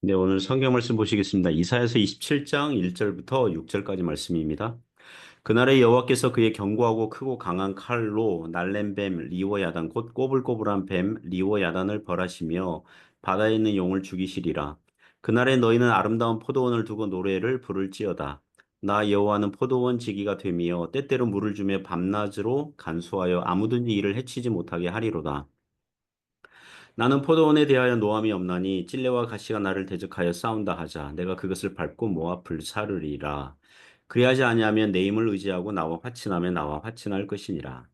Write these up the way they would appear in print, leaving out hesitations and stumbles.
네, 오늘 성경 말씀 보시겠습니다. 이사야서 27장 1절부터 6절까지 말씀입니다. 그날에 여호와께서 그의 견고하고 크고 강한 칼로 날랜 뱀 리워야단 곧 꼬불꼬불한 뱀 리워야단을 벌하시며 바다에 있는 용을 죽이시리라. 그날에 너희는 아름다운 포도원을 두고 노래를 부를지어다. 나 여호와는 포도원 지기가 되며 때때로 물을 주며 밤낮으로 간수하여 아무든지 이를 해치지 못하게 하리로다. 나는 포도원에 대하여 노함이 없나니 찔레와 가시가 나를 대적하여 싸운다 하자. 내가 그것을 밟고 모압을 사르리라. 그리하지 아니하면 내 힘을 의지하고 나와 화친하며 나와 화친할 것이니라.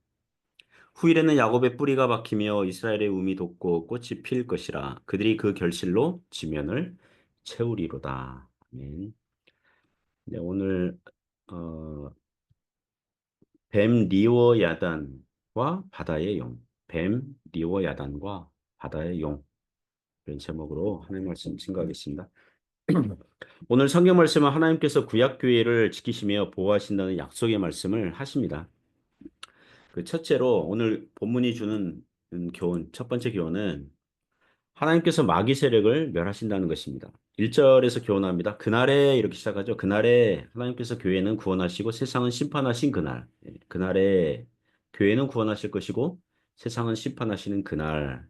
후일에는 야곱의 뿌리가 박히며 이스라엘의 움이 돋고 꽃이 필 것이라. 그들이 그 결실로 지면을 채우리로다. 아멘. 네, 오늘 어, 뱀 리워 야단과 바다의 용. 뱀 리워 야단과 바다의 용. 이런 제목으로 하나님 말씀 증거하겠습니다. 오늘 성경 말씀은 하나님께서 구약 교회를 지키시며 보호하신다는 약속의 말씀을 하십니다. 그 첫째로 오늘 본문이 주는 교훈, 첫 번째 교훈은 하나님께서 마귀 세력을 멸하신다는 것입니다. 1절에서 교훈합니다. 그날에 이렇게 시작하죠. 그날에 하나님께서 교회는 구원하시고 세상은 심판하신 그날. 그날에 교회는 구원하실 것이고 세상은 심판하시는 그날.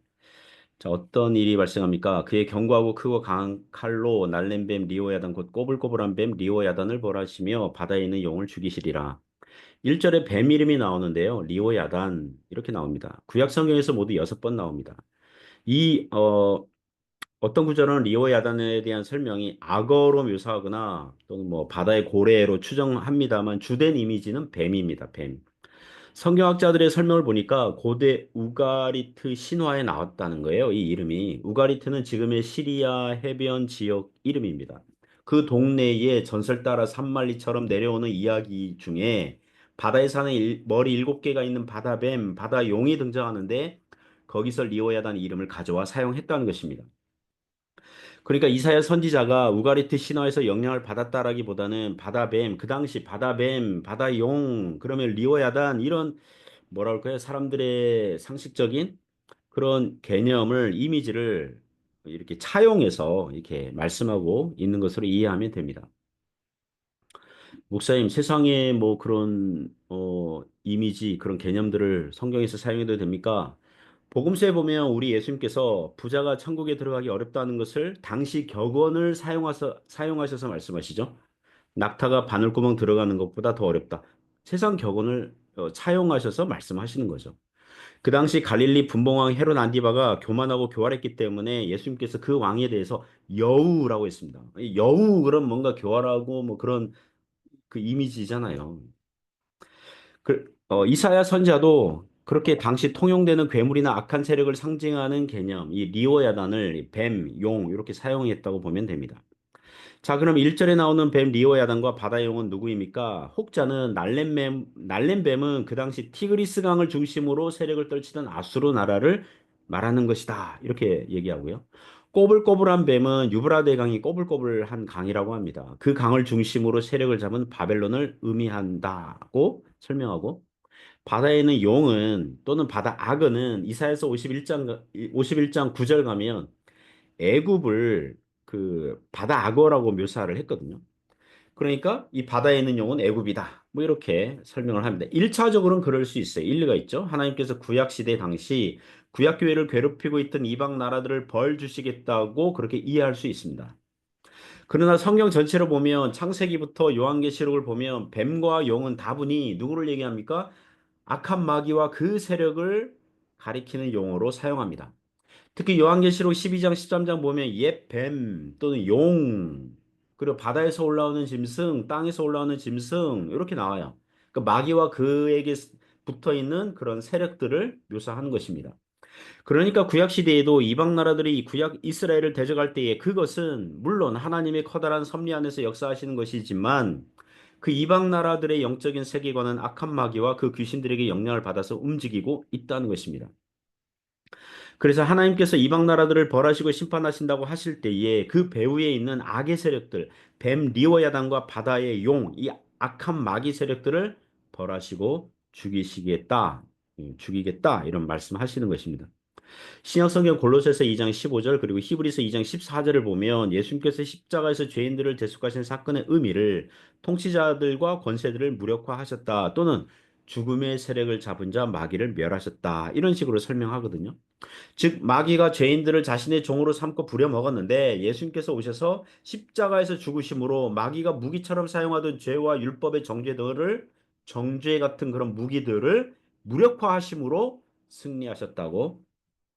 자, 어떤 일이 발생합니까? 그의 견고하고 크고 강한 칼로 날랜 뱀 리오야단 곧 꼬불꼬불한 뱀 리오야단을 벌하시며 바다에 있는 용을 죽이시리라. 1절에 뱀 이름이 나오는데요. 리오야단 이렇게 나옵니다. 구약 성경에서 모두 6번 나옵니다. 이 어떤 구절은 리오야단에 대한 설명이 악어로 묘사하거나 또는 뭐 바다의 고래로 추정합니다만 주된 이미지는 뱀입니다. 뱀. 성경학자들의 설명을 보니까 고대 우가리트 신화에 나왔다는 거예요. 이 이름이. 우가리트는 지금의 시리아 해변 지역 이름입니다. 그 동네에 전설 따라 산말리처럼 내려오는 이야기 중에 바다에 사는 머리 7개가 있는 바다뱀, 바다용이 등장하는데 거기서 리오야단 이름을 가져와 사용했다는 것입니다. 그러니까 이사야 선지자가 우가리트 신화에서 영향을 받았다라기보다는 바다뱀, 그 당시 바다뱀, 바다용, 그러면 리오야단 이런 뭐라 그럴까요? 사람들의 상식적인 그런 개념을, 이미지를 이렇게 차용해서 이렇게 말씀하고 있는 것으로 이해하면 됩니다. 목사님, 세상에 뭐 그런, 이미지, 그런 개념들을 성경에서 사용해도 됩니까? 복음서에 보면 우리 예수님께서 부자가 천국에 들어가기 어렵다는 것을 당시 격언을 사용하셔서 말씀하시죠. 낙타가 바늘구멍 들어가는 것보다 더 어렵다. 세상 격언을 차용하셔서 말씀하시는 거죠. 그 당시 갈릴리 분봉왕 헤롯 안디바가 교만하고 교활했기 때문에 예수님께서 그 왕에 대해서 여우라고 했습니다. 여우 그럼 뭔가 교활하고 뭐 그런 그 이미지잖아요. 이사야 선지자도 그렇게 당시 통용되는 괴물이나 악한 세력을 상징하는 개념, 이 리오야단을 뱀, 용 이렇게 사용했다고 보면 됩니다. 자, 그럼 1절에 나오는 뱀 리오야단과 바다의 용은 누구입니까? 혹자는 날렘뱀은 그 당시 티그리스 강을 중심으로 세력을 떨치던 아수르 나라를 말하는 것이다. 이렇게 얘기하고요. 꼬불꼬불한 뱀은 유브라데 강이 꼬불꼬불한 강이라고 합니다. 그 강을 중심으로 세력을 잡은 바벨론을 의미한다고 설명하고 바다에 있는 용은 또는 바다 악어는 이사야서 51장 9절 가면 애굽을 그 바다 악어라고 묘사를 했거든요. 그러니까 이 바다에 있는 용은 애굽이다. 뭐 이렇게 설명을 합니다. 1차적으로는 그럴 수 있어요. 일리가 있죠. 하나님께서 구약 시대 당시 구약 교회를 괴롭히고 있던 이방 나라들을 벌 주시겠다고 그렇게 이해할 수 있습니다. 그러나 성경 전체로 보면 창세기부터 요한계시록을 보면 뱀과 용은 다분히 누구를 얘기합니까? 악한 마귀와 그 세력을 가리키는 용어로 사용합니다. 특히 요한계시록 12장 13장 보면 옛 뱀 또는 용 그리고 바다에서 올라오는 짐승, 땅에서 올라오는 짐승 이렇게 나와요. 그 마귀와 그에게 붙어 있는 그런 세력들을 묘사하는 것입니다. 그러니까 구약 시대에도 이방 나라들이 이 구약 이스라엘을 대적할 때에 그것은 물론 하나님의 커다란 섭리 안에서 역사하시는 것이지만 그 이방 나라들의 영적인 세계관은 악한 마귀와 그 귀신들에게 영향을 받아서 움직이고 있다는 것입니다. 그래서 하나님께서 이방 나라들을 벌하시고 심판하신다고 하실 때에 그 배후에 있는 악의 세력들, 뱀 리워야단과 바다의 용, 이 악한 마귀 세력들을 벌하시고 죽이시겠다, 죽이겠다 이런 말씀하시는 것입니다. 신약성경 골로새서 2장 15절 그리고 히브리서 2장 14절을 보면 예수님께서 십자가에서 죄인들을 대속하신 사건의 의미를 통치자들과 권세들을 무력화하셨다 또는 죽음의 세력을 잡은 자 마귀를 멸하셨다 이런 식으로 설명하거든요. 즉 마귀가 죄인들을 자신의 종으로 삼고 부려먹었는데 예수님께서 오셔서 십자가에서 죽으심으로 마귀가 무기처럼 사용하던 죄와 율법의 정죄 같은 그런 무기들을 무력화하심으로 승리하셨다고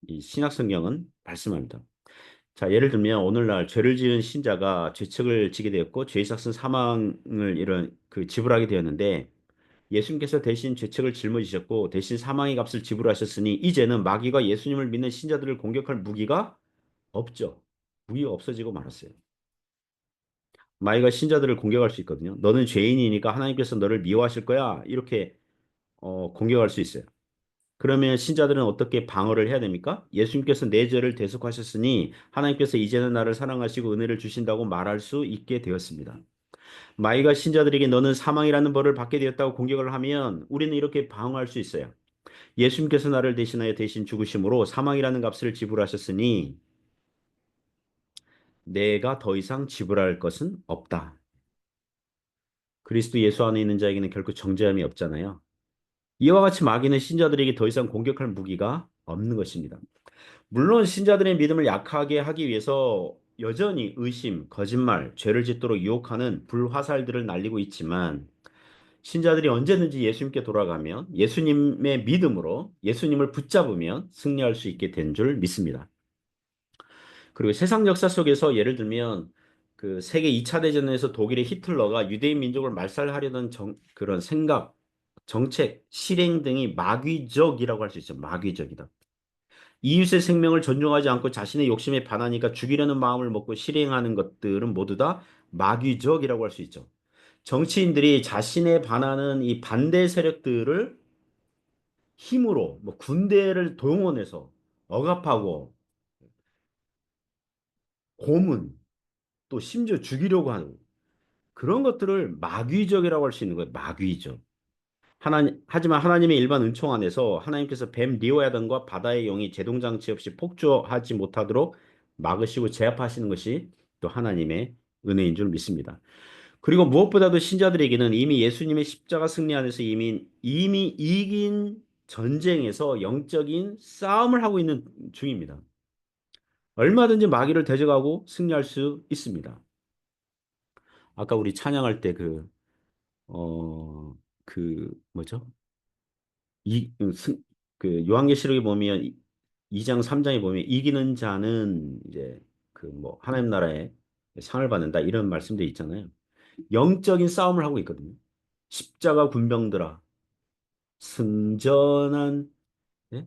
이 신약 성경은 말씀합니다. 자, 예를 들면 오늘날 죄를 지은 신자가 죄책을 지게 되었고 죄의 삭은 사망을 이런 지불하게 되었는데 예수님께서 대신 죄책을 짊어지셨고 대신 사망의 값을 지불하셨으니 이제는 마귀가 예수님을 믿는 신자들을 공격할 무기가 없죠. 무기가 없어지고 말았어요. 마귀가 신자들을 공격할 수 있거든요. 너는 죄인이니까 하나님께서 너를 미워하실 거야. 이렇게 공격할 수 있어요. 그러면 신자들은 어떻게 방어를 해야 됩니까? 예수님께서 내 죄를 대속하셨으니 하나님께서 이제는 나를 사랑하시고 은혜를 주신다고 말할 수 있게 되었습니다. 마귀가 신자들에게 너는 사망이라는 벌을 받게 되었다고 공격을 하면 우리는 이렇게 방어할 수 있어요. 예수님께서 나를 대신하여 대신 죽으심으로 사망이라는 값을 지불하셨으니 내가 더 이상 지불할 것은 없다. 그리스도 예수 안에 있는 자에게는 결코 정죄함이 없잖아요. 이와 같이 마귀는 신자들에게 더 이상 공격할 무기가 없는 것입니다. 물론 신자들의 믿음을 약하게 하기 위해서 여전히 의심, 거짓말, 죄를 짓도록 유혹하는 불화살들을 날리고 있지만 신자들이 언제든지 예수님께 돌아가면 예수님의 믿음으로 예수님을 붙잡으면 승리할 수 있게 된 줄 믿습니다. 그리고 세상 역사 속에서 예를 들면 세계 2차 대전에서 독일의 히틀러가 유대인 민족을 말살하려던 그런 생각, 정책, 실행 등이 마귀적이라고 할 수 있죠. 마귀적이다. 이웃의 생명을 존중하지 않고 자신의 욕심에 반하니까 죽이려는 마음을 먹고 실행하는 것들은 모두 다 마귀적이라고 할 수 있죠. 정치인들이 자신에 반하는 이 반대 세력들을 힘으로 뭐 군대를 동원해서 억압하고 고문 또 심지어 죽이려고 하는 그런 것들을 마귀적이라고 할 수 있는 거예요. 마귀적. 하지만 하나님의 일반 은총 안에서 하나님께서 뱀 리오야단과 바다의 용이 제동장치 없이 폭주하지 못하도록 막으시고 제압하시는 것이 또 하나님의 은혜인 줄 믿습니다. 그리고 무엇보다도 신자들에게는 이미 예수님의 십자가 승리 안에서 이미 이긴 전쟁에서 영적인 싸움을 하고 있는 중입니다. 얼마든지 마귀를 대적하고 승리할 수 있습니다. 아까 우리 찬양할 때 뭐죠? 이, 요한계시록에 보면 2장, 3장에 보면 이기는 자는 이제 하나님 나라에 상을 받는다 이런 말씀도 있잖아요. 영적인 싸움을 하고 있거든요. 십자가 군병들아 승전한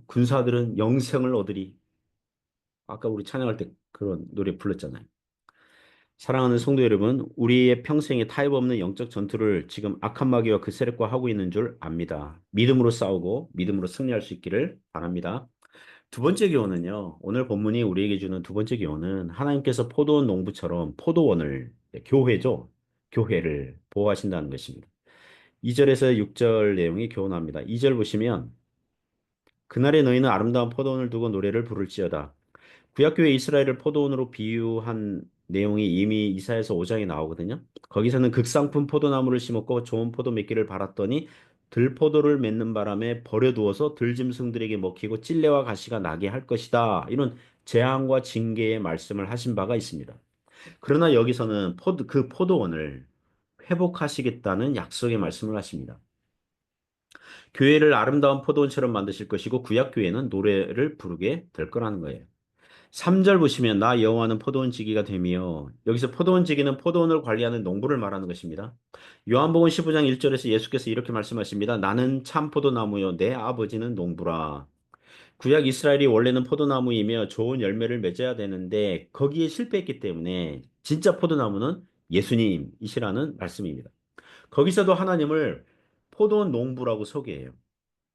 군사들은 영생을 얻으리. 아까 우리 찬양할 때 그런 노래 불렀잖아요. 사랑하는 성도 여러분, 우리의 평생에 타협 없는 영적 전투를 지금 악한 마귀와 그 세력과 하고 있는 줄 압니다. 믿음으로 싸우고 믿음으로 승리할 수 있기를 바랍니다. 두 번째 교훈은요. 오늘 본문이 우리에게 주는 두 번째 교훈은 하나님께서 포도원 농부처럼 포도원을 교회죠. 교회를 보호하신다는 것입니다. 2절에서 6절 내용이 교훈합니다. 2절 보시면 그날에 너희는 아름다운 포도원을 두고 노래를 부를지어다. 구약교회 이스라엘을 포도원으로 비유한 내용이 이미 이사야서 5장에 나오거든요. 거기서는 극상품 포도나무를 심었고 좋은 포도 맺기를 바랐더니 들포도를 맺는 바람에 버려두어서 들짐승들에게 먹히고 찔레와 가시가 나게 할 것이다. 이런 재앙과 징계의 말씀을 하신 바가 있습니다. 그러나 여기서는 그 포도원을 회복하시겠다는 약속의 말씀을 하십니다. 교회를 아름다운 포도원처럼 만드실 것이고 구약교회는 노래를 부르게 될 거라는 거예요. 3절 보시면 나 여호와는 포도원 지기가 되며 여기서 포도원 지기는 포도원을 관리하는 농부를 말하는 것입니다. 요한복음 15장 1절에서 예수께서 이렇게 말씀하십니다. 나는 참 포도나무요 내 아버지는 농부라. 구약 이스라엘이 원래는 포도나무이며 좋은 열매를 맺어야 되는데 거기에 실패했기 때문에 진짜 포도나무는 예수님이시라는 말씀입니다. 거기서도 하나님을 포도원 농부라고 소개해요.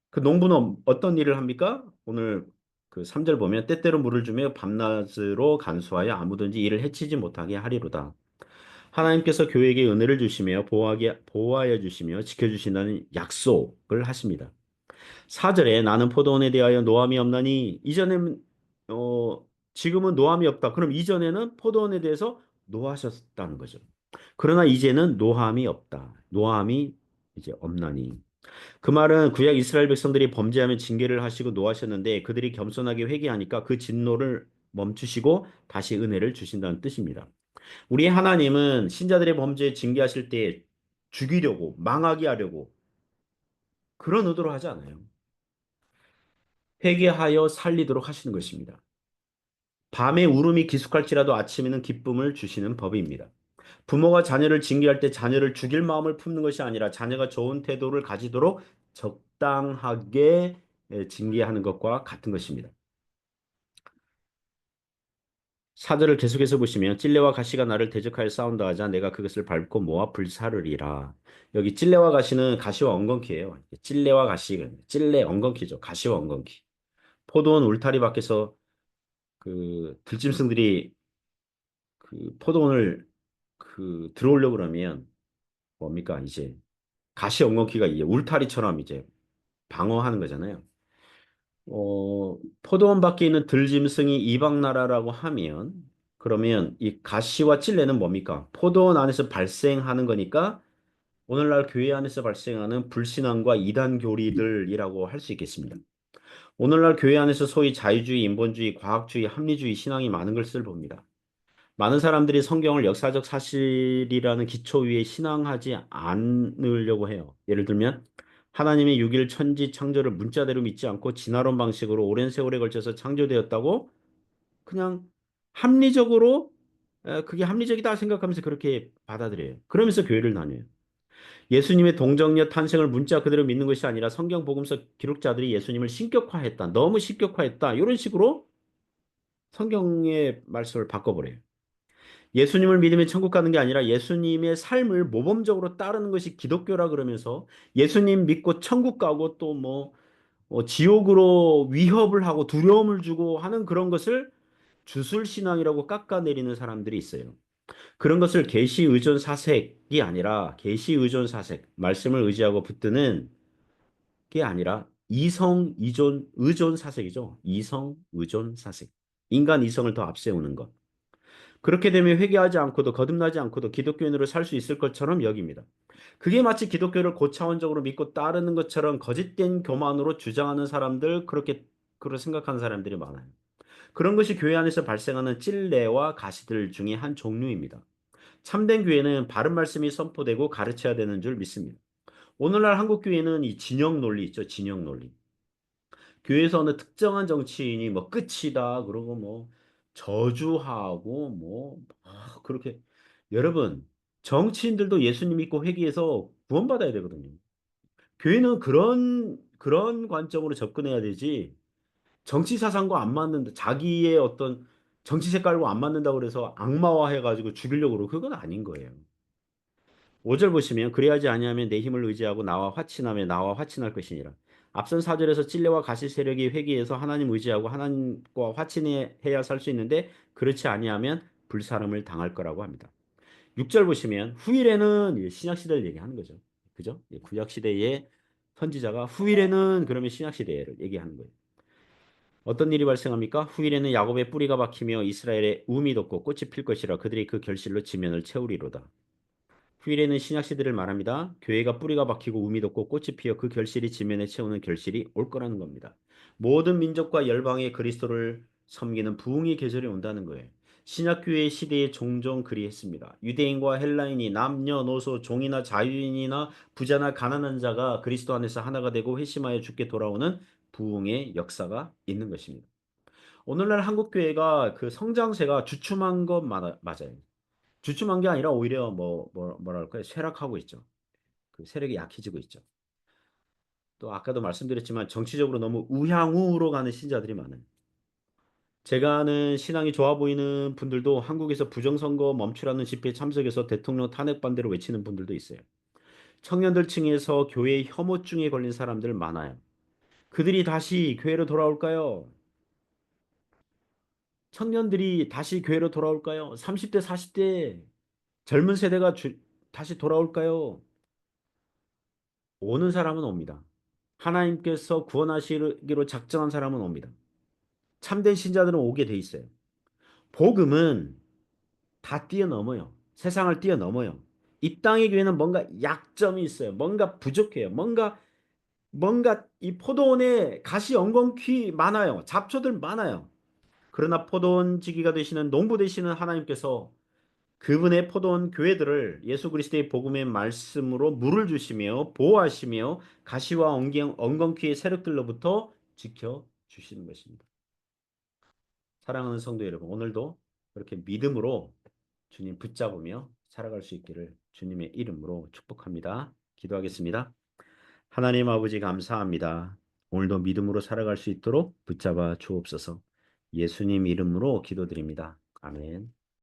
그 농부는 어떤 일을 합니까? 오늘 3절 보면 때때로 물을 주며 밤낮으로 간수하여 아무든지 이를 해치지 못하게 하리로다. 하나님께서 교회에게 은혜를 주시며 보호하여 주시며 지켜주신다는 약속을 하십니다. 4절에 나는 포도원에 대하여 노함이 없나니 이전에는 지금은 노함이 없다. 그럼 이전에는 포도원에 대해서 노하셨다는 거죠. 그러나 이제는 노함이 없다. 노함이 이제 없나니. 그 말은 구약 이스라엘 백성들이 범죄하면 징계를 하시고 노하셨는데 그들이 겸손하게 회개하니까 그 진노를 멈추시고 다시 은혜를 주신다는 뜻입니다. 우리 하나님은 신자들의 범죄에 징계하실 때 죽이려고 망하게 하려고 그런 의도로 하지 않아요. 회개하여 살리도록 하시는 것입니다. 밤에 울음이 기숙할지라도 아침에는 기쁨을 주시는 법입니다. 부모가 자녀를 징계할 때 자녀를 죽일 마음을 품는 것이 아니라 자녀가 좋은 태도를 가지도록 적당하게 징계하는 것과 같은 것입니다. 사절을 계속해서 보시면 찔레와 가시가 나를 대적하여 싸운다 하자 내가 그것을 밟고 모아 불사르리라. 여기 찔레와 가시는 가시와 엉겅퀴예요. 찔레와 가시, 찔레 엉겅퀴죠. 가시와 엉겅퀴. 포도원 울타리 밖에서 그 들짐승들이 그 포도원을 그 들어오려고 그러면 뭡니까? 이제 가시 엉겅퀴가 이제 울타리처럼 이제 방어하는 거잖아요. 포도원 밖에 있는 들짐승이 이방 나라라고 하면 그러면 이 가시와 찔레는 뭡니까? 포도원 안에서 발생하는 거니까 오늘날 교회 안에서 발생하는 불신앙과 이단 교리들이라고 할 수 있겠습니다. 오늘날 교회 안에서 소위 자유주의, 인본주의, 과학주의, 합리주의 신앙이 많은 것을 봅니다. 많은 사람들이 성경을 역사적 사실이라는 기초 위에 신앙하지 않으려고 해요. 예를 들면 하나님의 6일 천지 창조를 문자대로 믿지 않고 진화론 방식으로 오랜 세월에 걸쳐서 창조되었다고 그냥 합리적으로 그게 합리적이다 생각하면서 그렇게 받아들여요. 그러면서 교회를 다녀요. 예수님의 동정녀 탄생을 문자 그대로 믿는 것이 아니라 성경 복음서 기록자들이 예수님을 신격화했다. 너무 신격화했다. 이런 식으로 성경의 말씀을 바꿔버려요. 예수님을 믿으면 천국 가는 게 아니라 예수님의 삶을 모범적으로 따르는 것이 기독교라 그러면서 예수님 믿고 천국 가고 또 뭐 지옥으로 위협을 하고 두려움을 주고 하는 그런 것을 주술신앙이라고 깎아내리는 사람들이 있어요. 그런 것을 계시 의존 사색이 아니라 계시 의존 사색, 말씀을 의지하고 붙드는 게 아니라 이성 의존 사색이죠. 이성 의존 사색. 인간 이성을 더 앞세우는 것. 그렇게 되면 회개하지 않고도 거듭나지 않고도 기독교인으로 살 수 있을 것처럼 여깁니다. 그게 마치 기독교를 고차원적으로 믿고 따르는 것처럼 거짓된 교만으로 주장하는 사람들, 그렇게 생각하는 사람들이 많아요. 그런 것이 교회 안에서 발생하는 찔레와 가시들 중에 한 종류입니다. 참된 교회는 바른 말씀이 선포되고 가르쳐야 되는 줄 믿습니다. 오늘날 한국 교회는 이 진영 논리 있죠, 진영 논리. 교회에서 어느 특정한 정치인이 뭐 끝이다 그러고 뭐 저주하고 뭐 그렇게 여러분 정치인들도 예수님 믿고 회개해서 구원받아야 되거든요. 교회는 그런 관점으로 접근해야 되지. 정치 사상과 안 맞는다. 자기의 어떤 정치 색깔과 안 맞는다고 그래서 악마화 해가지고 죽이려고 그러고 그건 아닌 거예요. 5절 보시면 그리하지 아니하면 내 힘을 의지하고 나와 화친하며 나와 화친할 것이니라. 앞선 4절에서 찔레와 가시 세력이 회개해서 하나님 의지하고 하나님과 화친해야 살 수 있는데 그렇지 아니하면 불사름을 당할 거라고 합니다. 6절 보시면 후일에는 신약 시대를 얘기하는 거죠. 그죠? 구약 시대의 선지자가 후일에는 그러면 신약 시대를 얘기하는 거예요. 어떤 일이 발생합니까? 후일에는 야곱의 뿌리가 박히며 이스라엘의 움이 돋고 꽃이 필 것이라 그들이 그 결실로 지면을 채우리로다. 후일에는 신약 시대를 말합니다. 교회가 뿌리가 박히고 우미 돋고 꽃이 피어 그 결실이 지면에 채우는 결실이 올 거라는 겁니다. 모든 민족과 열방의 그리스도를 섬기는 부흥의 계절이 온다는 거예요. 신약 교회 시대에 종종 그리했습니다. 유대인과 헬라인이 남녀노소 종이나 자유인이나 부자나 가난한 자가 그리스도 안에서 하나가 되고 회심하여 주께 돌아오는 부흥의 역사가 있는 것입니다. 오늘날 한국 교회가 그 성장세가 주춤한 것 맞아요. 주춤한 게 아니라 오히려 뭐랄까요? 쇠락하고 있죠. 그 세력이 약해지고 있죠. 또 아까도 말씀드렸지만 정치적으로 너무 우향우로 가는 신자들이 많아요. 제가 아는 신앙이 좋아 보이는 분들도 한국에서 부정선거 멈추라는 집회에 참석해서 대통령 탄핵 반대로 외치는 분들도 있어요. 청년들 층에서 교회 혐오증에 걸린 사람들 많아요. 그들이 다시 교회로 돌아올까요? 청년들이 다시 교회로 돌아올까요? 30대, 40대 젊은 세대가 다시 돌아올까요? 오는 사람은 옵니다. 하나님께서 구원하시기로 작정한 사람은 옵니다. 참된 신자들은 오게 돼 있어요. 복음은 다 뛰어넘어요. 세상을 뛰어넘어요. 이 땅의 교회는 뭔가 약점이 있어요. 뭔가 부족해요. 뭔가 이 포도원에 가시 엉겅퀴 많아요. 잡초들 많아요. 그러나 포도원 지기가 되시는 농부 되시는 하나님께서 그분의 포도원 교회들을 예수 그리스도의 복음의 말씀으로 물을 주시며 보호하시며 가시와 엉겅퀴의 세력들로부터 지켜 주시는 것입니다. 사랑하는 성도 여러분, 오늘도 그렇게 믿음으로 주님 붙잡으며 살아갈 수 있기를 주님의 이름으로 축복합니다. 기도하겠습니다. 하나님 아버지 감사합니다. 오늘도 믿음으로 살아갈 수 있도록 붙잡아 주옵소서. 예수님 이름으로 기도드립니다. 아멘.